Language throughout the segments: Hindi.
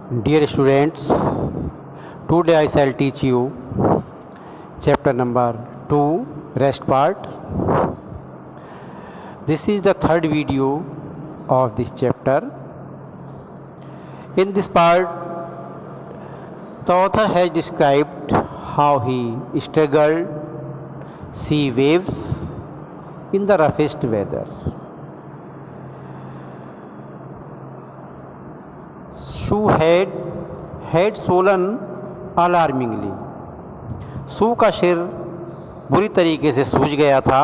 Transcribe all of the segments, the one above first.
Dear students, today I shall teach you chapter number 2, rest part. This is the third video of this chapter. In this part, the author has described how he struggled sea waves in the roughest weather. Shu had swollen alarmingly. Shu का सिर बुरी तरीके से सूज गया था।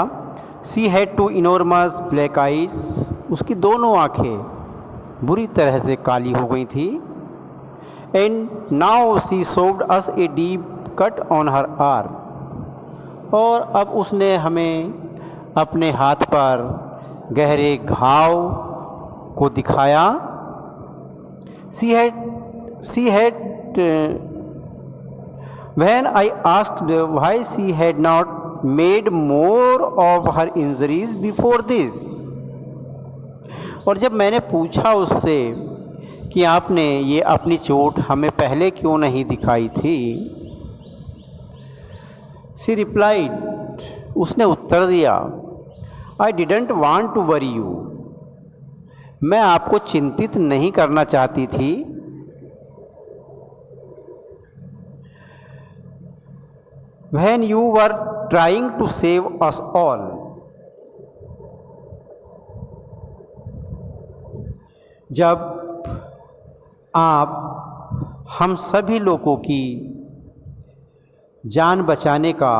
She had two enormous black eyes. उसकी दोनों आँखें बुरी तरह से काली हो गई थी। And now she showed us a deep cut on her arm. और अब उसने हमें अपने हाथ पर गहरे घाव को दिखाया। She had when I asked why she had not made more of her injuries before this, और जब मैंने पूछा उससे कि आपने ये अपनी चोट हमें पहले क्यों नहीं दिखाई थी, she replied, उसने उत्तर दिया, I didn't want to worry you, मैं आपको चिंतित नहीं करना चाहती थी। When you were trying to save us all, जब आप हम सभी लोगों की जान बचाने का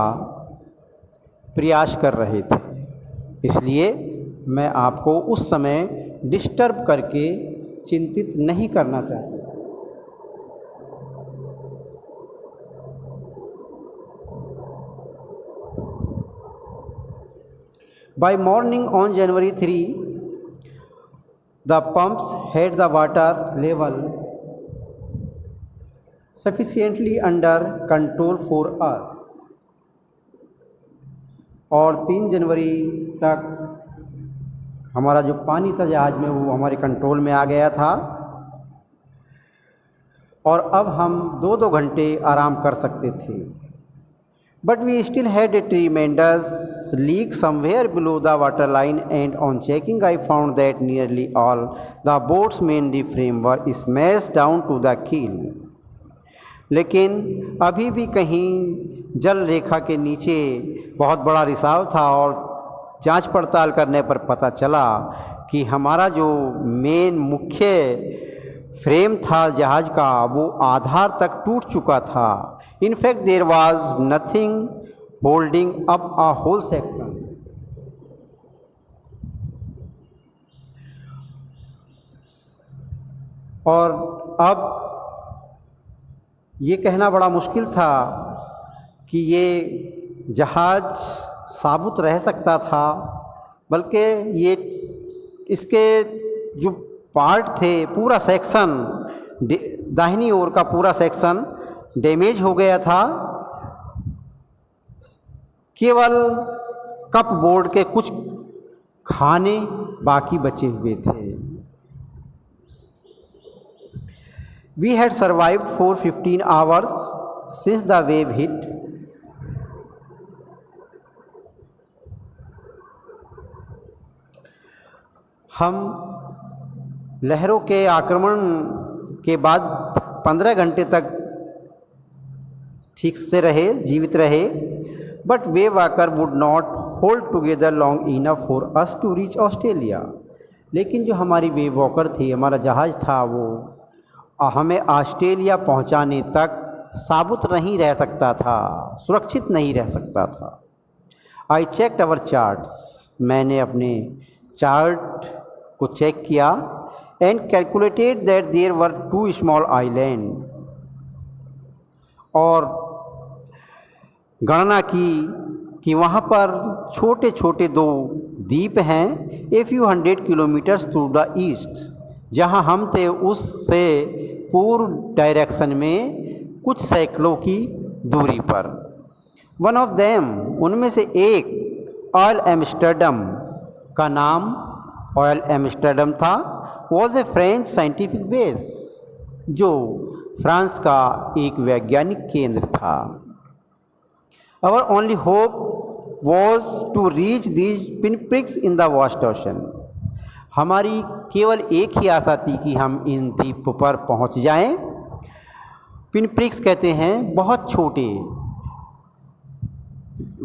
प्रयास कर रहे थे, इसलिए मैं आपको उस समय डिस्टर्ब करके चिंतित नहीं करना चाहती थी। By morning on January 3, the pumps had the water level sufficiently under control for us, और 3 जनवरी तक हमारा जो पानी था जहाज़ में वो हमारे कंट्रोल में आ गया था, और अब हम 2-2 घंटे आराम कर सकते थे। But we still had a tremendous leak somewhere below the water line, and on checking I found that nearly all the boats mainly frame were smashed down to the keel. लेकिन अभी भी कहीं जल रेखा के नीचे बहुत बड़ा रिसाव था, और जांच पड़ताल करने पर पता चला कि हमारा जो मेन मुख्य फ्रेम था जहाज़ का वो आधार तक टूट चुका था। In fact there was nothing holding up a whole section. और अब ये कहना बड़ा मुश्किल था कि ये जहाज़ साबुत रह सकता था, बल्कि ये इसके जो पार्ट थे, पूरा सेक्शन, दाहिनी ओर का पूरा सेक्शन डैमेज हो गया था। केवल कप बोर्ड के कुछ खाने बाकी बचे हुए थे। We had survived for 15 hours since the wave hit. हम लहरों के आक्रमण के बाद 15 घंटे तक ठीक से रहे, जीवित रहे। But wave walker would not hold together long enough for us to reach Australia. लेकिन जो हमारी वेव वॉकर थी, हमारा जहाज़ था, वो हमें ऑस्ट्रेलिया पहुंचाने तक साबुत नहीं रह सकता था, सुरक्षित नहीं रह सकता था। I checked our charts. मैंने अपने चार्ट को चेक किया। And calculated that there were 2 small island, और गणना की कि वहाँ पर छोटे छोटे 2 द्वीप हैं, a few 100 kilometres to the east, जहाँ हम थे उससे पूर्व डायरेक्शन में कुछ सैकड़ों की दूरी पर। वन ऑफ देम, उनमें से एक ऑयल एम्स्टर्डम का नाम ऑयल एम्स्टर्डम था, was a French scientific base. जो फ्रांस का एक वैज्ञानिक केंद्र था। Our only hope was to reach these pinpricks in the vast ocean. हमारी केवल एक ही आशा थी कि हम इन द्वीपों पर पहुंच जाएं। पिनप्रिक्स कहते हैं बहुत छोटे,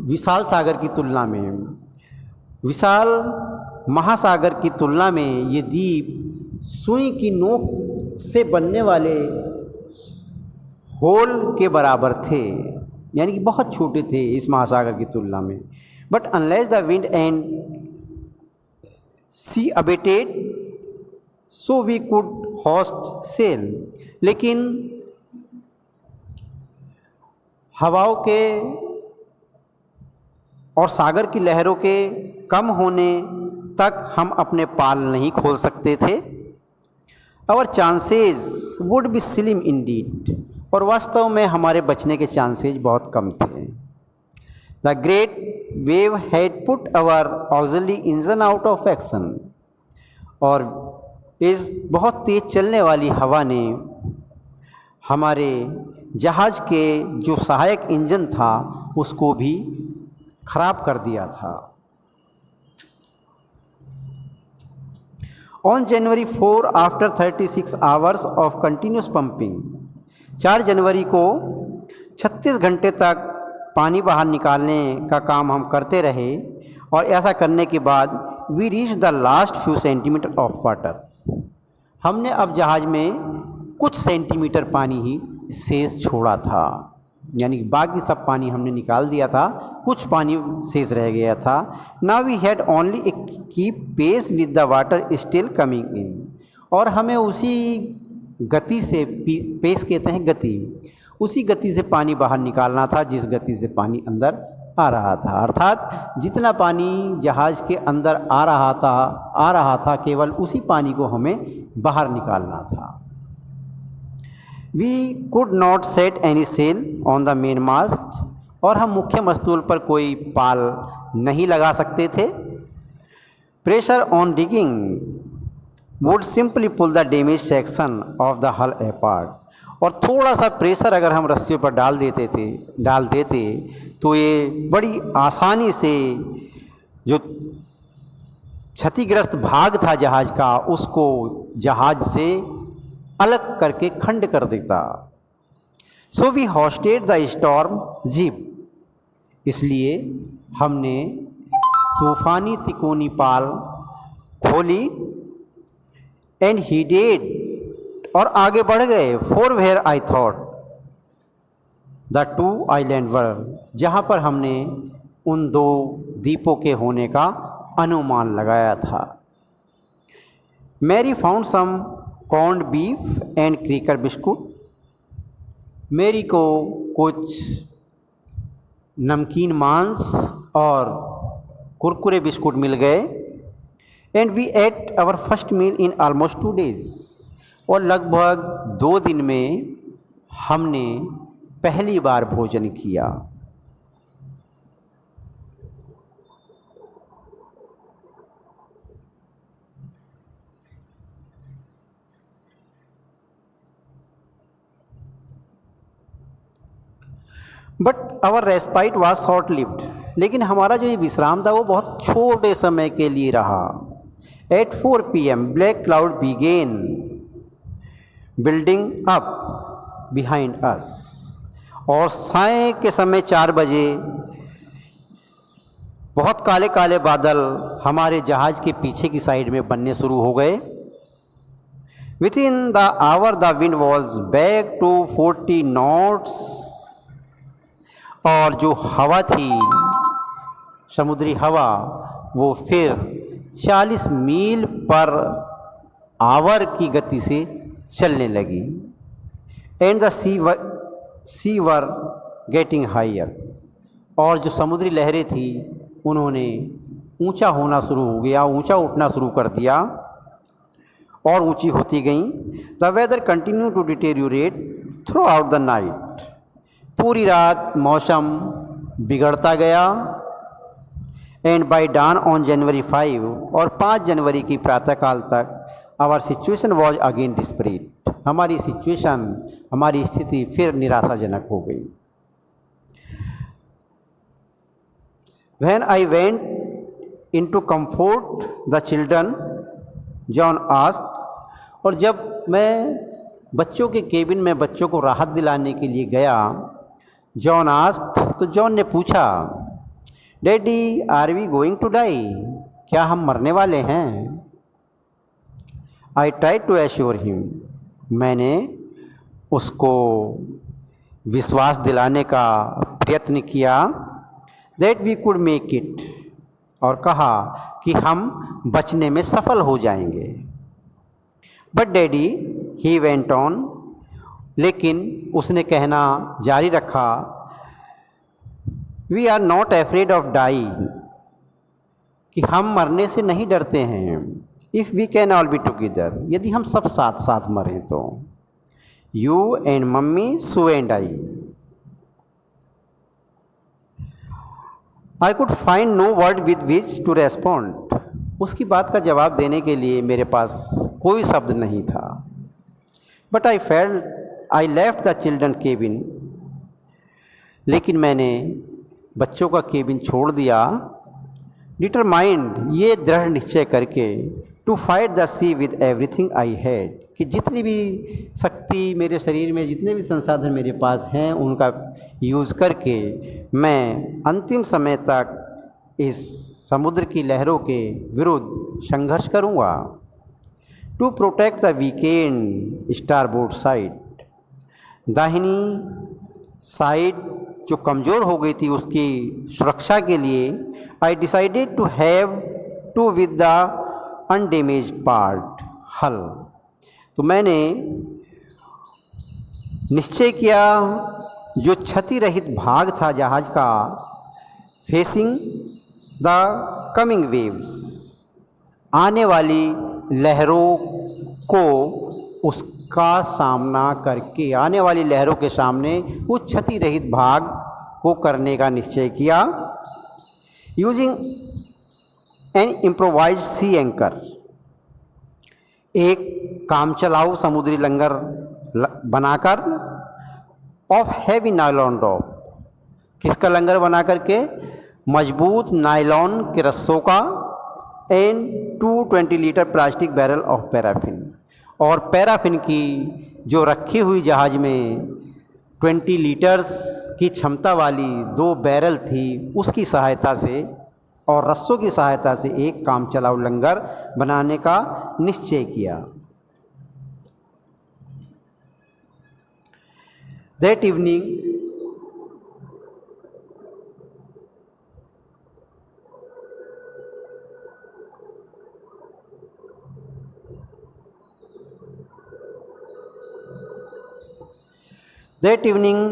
विशाल सागर की तुलना में, विशाल महासागर की तुलना में ये द्वीप सुई की नोक से बनने वाले होल के बराबर थे, यानी कि बहुत छोटे थे इस महासागर की तुलना में। But unless the wind and sea abated so we could hoist sail. लेकिन हवाओं के और सागर की लहरों के कम होने तक हम अपने पाल नहीं खोल सकते थे। Our chances would be slim indeed, और वास्तव में हमारे बचने के चांसेस बहुत कम थे। The great wave had put our auxiliary engine out of action, और इस बहुत तेज चलने वाली हवा ने हमारे जहाज़ के जो सहायक इंजन था उसको भी खराब कर दिया था। On January 4 after 36 hours of continuous pumping, 4 जनवरी को 36 घंटे तक पानी बाहर निकालने का काम हम करते रहे, और ऐसा करने के बाद we reach the last few centimetre of water. हमने अब जहाज़ में कुछ सेंटीमीटर पानी ही शेष छोड़ा था, यानी बाकी सब पानी हमने निकाल दिया था, कुछ पानी शेष रह गया था। Now we had only a keep pace with the water still coming in, और हमें उसी गति से, पेस कहते हैं गति, उसी गति से पानी बाहर निकालना था जिस गति से पानी अंदर आ रहा था। अर्थात जितना पानी जहाज़ के अंदर आ रहा था केवल उसी पानी को हमें बाहर निकालना था। We could not set any sail on the main mast, और हम मुख्य मस्तूल पर कोई पाल नहीं लगा सकते थे। Pressure on digging would simply pull the damage section of the hull apart, और थोड़ा सा प्रेशर अगर हम रस्सियों पर डाल देते तो ये बड़ी आसानी से जो क्षतिग्रस्त भाग था जहाज़ का उसको जहाज़ से अलग करके खंड कर देता। So we hoisted the storm jib, इसलिए हमने तूफ़ानी तिकोनी पाल खोली। एंड ही डिड, और आगे बढ़ गए। Far where I thought the 2 island were, जहाँ पर हमने उन 2 द्वीपों के होने का अनुमान लगाया था। Mary found some corned beef and cracker biscuits, Mary को कुछ नमकीन मांस और कुरकुरे बिस्कुट मिल गए। And we ate our first meal in almost 2 days, और लगभग 2 दिन में हमने पहली बार भोजन किया। But our respite was short lived, लेकिन हमारा जो ये विश्राम था वो बहुत छोटे समय के लिए रहा। At 4 PM black cloud began building up behind us, और साय के समय 4 बजे बहुत काले काले बादल हमारे जहाज़ के पीछे की साइड में बनने शुरू हो गए। Within the hour the wind was back to 40 knots, और जो हवा थी, समुद्री हवा, वो फिर 40 मील पर आवर की गति से चलने लगी। And the sea were getting higher, और जो समुद्री लहरें थी उन्होंने ऊंचा उठना शुरू कर दिया और ऊंची होती गईं। The weather continue to deteriorate throughout the night, पूरी रात मौसम बिगड़ता गया। And by dawn on January 5, और 5 जनवरी की प्रातःकाल तक our situation was again desperate, हमारी सिचुएशन, हमारी स्थिति फिर निराशाजनक हो गई। When I went in to comfort the children, John asked, और जब मैं बच्चों के केबिन में बच्चों को राहत दिलाने के लिए गया, जॉन आस्क्ड, तो जॉन ने पूछा, daddy are we going to die, क्या हम मरने वाले हैं? I try to assure him, मैंने उसको विश्वास दिलाने का प्रयत्न किया, that we could make it, और कहा कि हम बचने में सफल हो जाएंगे। But daddy, he went on, लेकिन उसने कहना जारी रखा, we are not afraid of die, कि हम मरने से नहीं डरते हैं। If we can all be together, यदि हम सब साथ साथ मरें तो। You and mummy, Sue and I could find no word with which to respond, उसकी बात का जवाब देने के लिए मेरे पास कोई शब्द नहीं था। But I felt I left the children cabin, लेकिन मैंने बच्चों का केबिन छोड़ दिया, डिटरमाइंड, ये दृढ़ निश्चय करके, to fight the sea with everything I had, कि जितनी भी शक्ति मेरे शरीर में, जितने भी संसाधन मेरे पास हैं, उनका यूज़ करके मैं अंतिम समय तक इस समुद्र की लहरों के विरुद्ध संघर्ष करूँगा। To protect the weakened starboard side, दाहिनी साइड जो कमज़ोर हो गई थी उसकी सुरक्षा के लिए, I decided to heave to with the undamaged part hull, तो मैंने निश्चय किया जो क्षति रहित भाग था जहाज़ का, फेसिंग द कमिंग वेव्स, आने वाली लहरों को उसका सामना करके, आने वाली लहरों के सामने उस क्षति रहित भाग को करने का निश्चय किया। यूजिंग एन इम्प्रोवाइज्ड सी एंकर, एक काम चलाऊ समुद्री लंगर बनाकर, ऑफ हैवी नायलॉन रॉप, किसका लंगर बना करके? मजबूत नायलॉन के रस्सों का, and 220 litre plastic barrel of paraffin, और पैराफिन की जो रखी हुई जहाज़ में 20 लीटर्स की क्षमता वाली 2 बैरल थी, उसकी सहायता से और रस्सों की सहायता से एक काम चलाऊ लंगर बनाने का निश्चय किया। That evening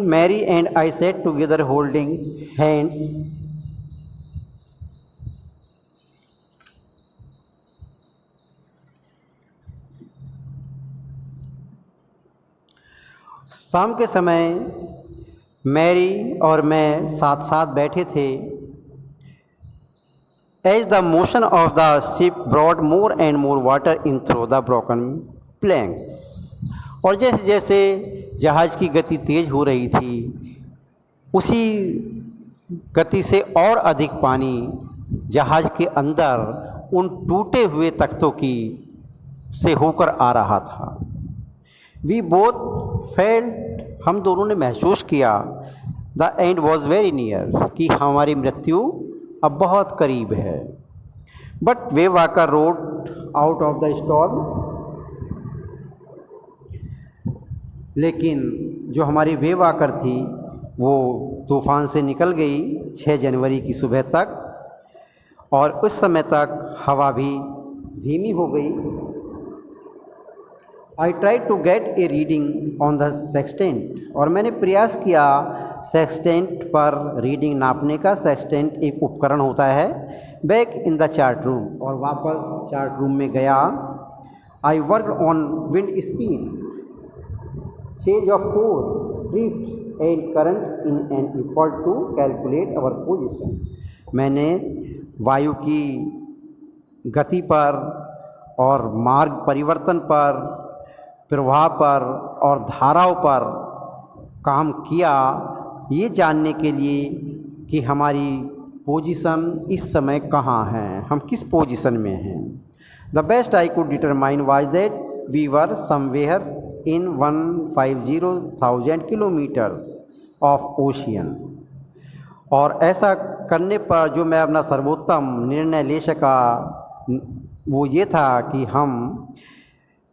Mary and I sat together holding hands. शाम के समय मैरी और मैं साथ साथ बैठे थे। As the motion of the ship brought more and more water in through the broken planks, और जैसे जैसे जहाज़ की गति तेज़ हो रही थी, उसी गति से और अधिक पानी जहाज़ के अंदर उन टूटे हुए तख्तों की से होकर आ रहा था। वी बोथ फेल्ट, हम दोनों ने महसूस किया, the end was very near, कि हमारी मृत्यु अब बहुत करीब है। But way walker road out of the storm, लेकिन जो हमारी वे वाकर थी वो तूफ़ान से निकल गई 6 जनवरी की सुबह तक, और उस समय तक हवा भी धीमी हो गई। I try to get a reading on the sextant, और मैंने प्रयास किया सेक्सटेंट पर रीडिंग नापने का। सेक्सटेंट एक उपकरण होता है। Back in the chart room, और वापस चार्ट रूम में गया। I work on wind speed, change of course, drift and current in an effort to calculate our position. मैंने वायु की गति पर और मार्ग परिवर्तन पर प्रवाह पर और धाराओं पर काम किया, ये जानने के लिए कि हमारी पोजीशन इस समय कहाँ है, हम किस पोजीशन में हैं। The best I could determine was that we were somewhere in 150,000 kilometres of ocean. और ऐसा करने पर जो मैं अपना सर्वोत्तम निर्णय ले सका वो ये था कि हम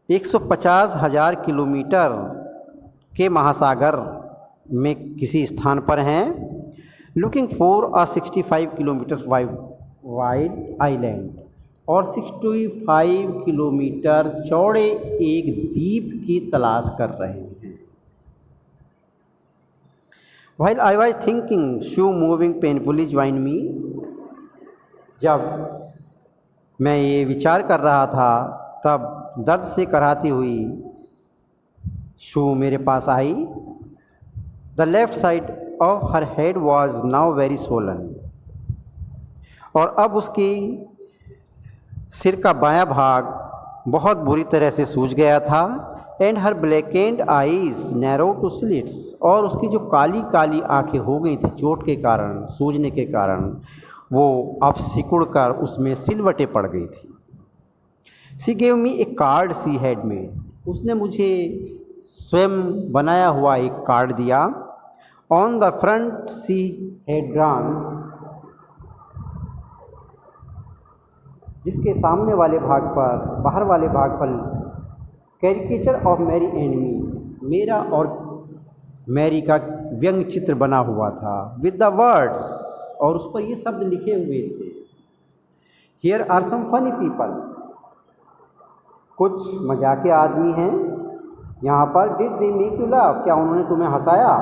150,000 किलोमीटर के महासागर में किसी स्थान पर हैं, looking for a 65 kilometre wide island, और 65 किलोमीटर चौड़े एक द्वीप की तलाश कर रहे हैं। While I was thinking, shoe moving painfully joined me. जब मैं ये विचार कर रहा था तब दर्द से कराहती हुई शू मेरे पास आई। The left side of her head was now very swollen. और अब उसकी सिर का बायां भाग बहुत बुरी तरह से सूज गया था। And her blackened eyes narrow to slits, और उसकी जो काली काली आंखें हो गई थी चोट के कारण, सूजने के कारण, वो अब सिकुड़ कर उसमें सिलवटें पड़ गई थी। She gave me a card she had made, उसने मुझे स्वयं बनाया हुआ एक कार्ड दिया। On the front she had drawn, जिसके सामने वाले भाग पर, बाहर वाले भाग पर caricature of Mary and me, मेरा और मैरी का व्यंग चित्र बना हुआ था। विद द वर्ड्स, और उस पर ये शब्द लिखे हुए थे, here are some funny people, कुछ मजाके आदमी हैं यहाँ पर। Did they make you laugh, क्या उन्होंने तुम्हें हंसाया?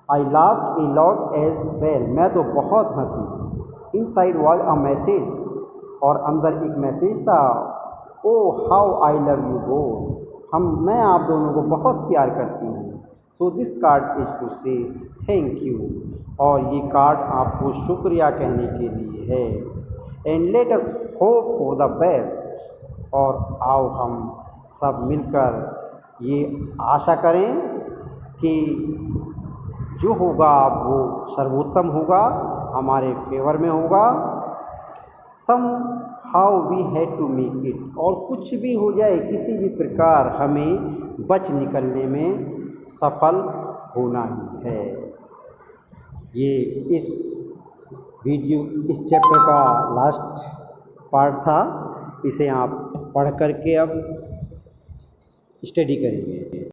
I laughed a lot as well, मैं तो बहुत हंसी। इनसाइड वॉज अ मैसेज, और अंदर एक मैसेज था। Oh how I love you both, मैं आप दोनों को बहुत प्यार करती हूँ। So this card is to say thank you, और ये कार्ड आपको शुक्रिया कहने के लिए है। And let us hope for the best, और आओ हम सब मिलकर ये आशा करें कि जो होगा वो सर्वोत्तम होगा, हमारे फेवर में होगा। Somehow we had to make it, और कुछ भी हो जाए, किसी भी प्रकार हमें बच निकलने में सफल होना ही है। ये इस चैप्टर का लास्ट पार्ट था। इसे आप पढ़ करके अब स्टडी करेंगे।